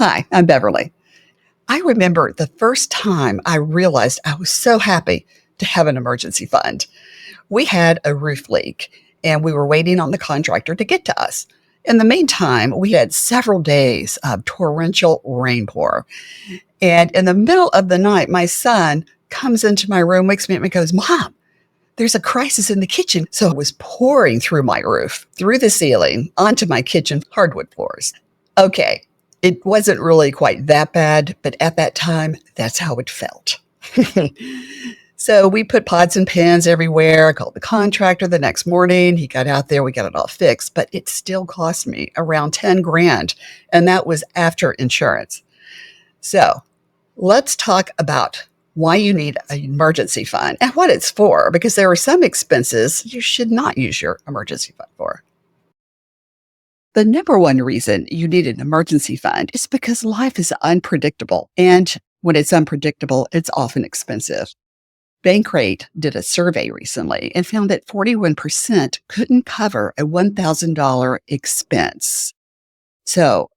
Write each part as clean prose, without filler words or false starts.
Hi, I'm Beverly. I remember the first time I realized I was so happy to have an emergency fund. We had a roof leak and we were waiting on the contractor to get to us. In the meantime, we had several days of torrential rain pour. And in the middle of the night, my son comes into my room, wakes me up and goes, Mom, there's a crisis in the kitchen. So it was pouring through my roof, through the ceiling, onto my kitchen hardwood floors. Okay, it wasn't really quite that bad, but at that time, that's how it felt. So we put pots and pans everywhere. I called the contractor the next morning. He got out there, we got it all fixed, but it still cost me around 10 grand. And that was after insurance. So let's talk about why you need an emergency fund and what it's for, because there are some expenses you should not use your emergency fund for. The number one reason you need an emergency fund is because life is unpredictable. And when it's unpredictable, it's often expensive. Bankrate did a survey recently and found that 41% couldn't cover a $1,000 expense. So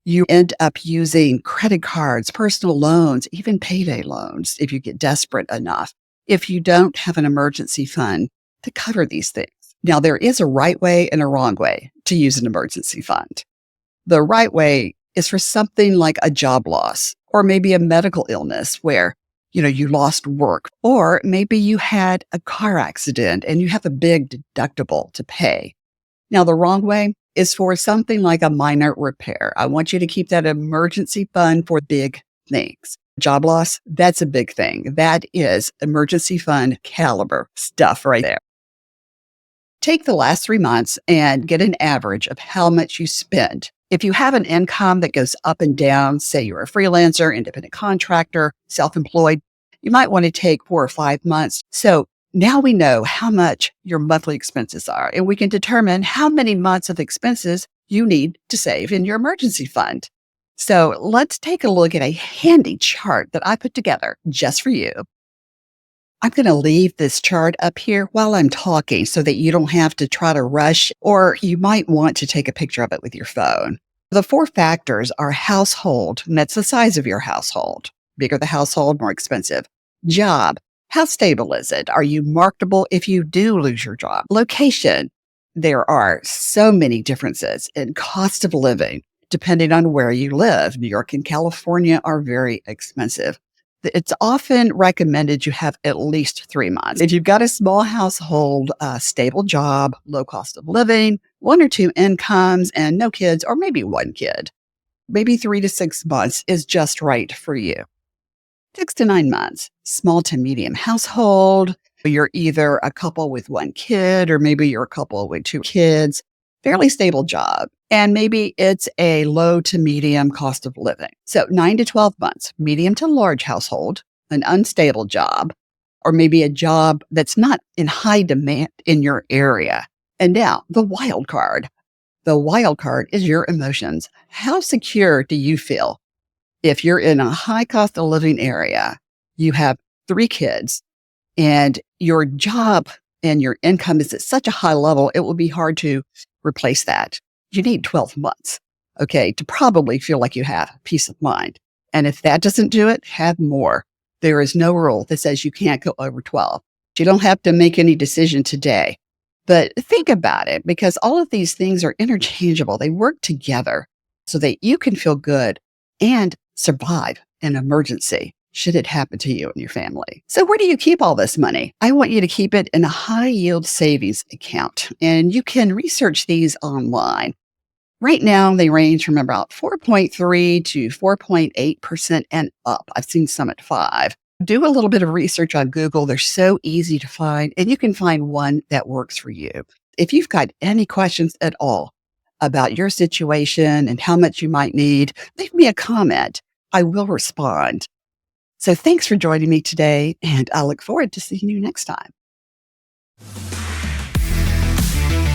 you end up using credit cards, personal loans, even payday loans if you get desperate enough, if you don't have an emergency fund to cover these things. Now, there is a right way and a wrong way to use an emergency fund. The right way is for something like a job loss or maybe a medical illness where, you lost work, or maybe you had a car accident and you have a big deductible to pay. Now, the wrong way is for something like a minor repair. I want you to keep that emergency fund for big things. Job loss, that's a big thing. That is emergency fund caliber stuff right there. Take the last 3 months and get an average of how much you spend. If you have an income that goes up and down, say you're a freelancer, independent contractor, self-employed, you might want to take 4 or 5 months. So now we know how much your monthly expenses are, and we can determine how many months of expenses you need to save in your emergency fund. So let's take a look at a handy chart that I put together just for you. I'm going to leave this chart up here while I'm talking so that you don't have to try to rush, or you might want to take a picture of it with your phone. The 4 factors are household, and that's the size of your household. Bigger the household, more expensive. Job, how stable is it? Are you marketable if you do lose your job? Location, there are so many differences in cost of living depending on where you live. New York and California are very expensive. It's often recommended you have at least 3 months. If you've got a small household, a stable job, low cost of living, 1 or 2 incomes, and no kids, or maybe 1 kid, maybe 3 to 6 months is just right for you. 6 to 9 months, small to medium household. You're either a couple with 1 kid, or maybe you're a couple with 2 kids, fairly stable job. And maybe it's a low to medium cost of living. So 9 to 12 months, medium to large household, an unstable job, or maybe a job that's not in high demand in your area. And now the wild card. The wild card is your emotions. How secure do you feel? If you're in a high cost of living area, you have 3 kids, and your job and your income is at such a high level, it will be hard to replace that. You need 12 months, to probably feel like you have peace of mind. And if that doesn't do it, have more. There is no rule that says you can't go over 12. You don't have to make any decision today. But think about it, because all of these things are interchangeable. They work together so that you can feel good and survive an emergency should it happen to you and your family. So where do you keep all this money? I want you to keep it in a high yield savings account, and you can research these online. Right now, they range from about 4.3 to 4.8% and up. I've seen some at 5. Do a little bit of research on Google. They're so easy to find, and you can find one that works for you. If you've got any questions at all about your situation and how much you might need, leave me a comment. I will respond. So thanks for joining me today, and I look forward to seeing you next time.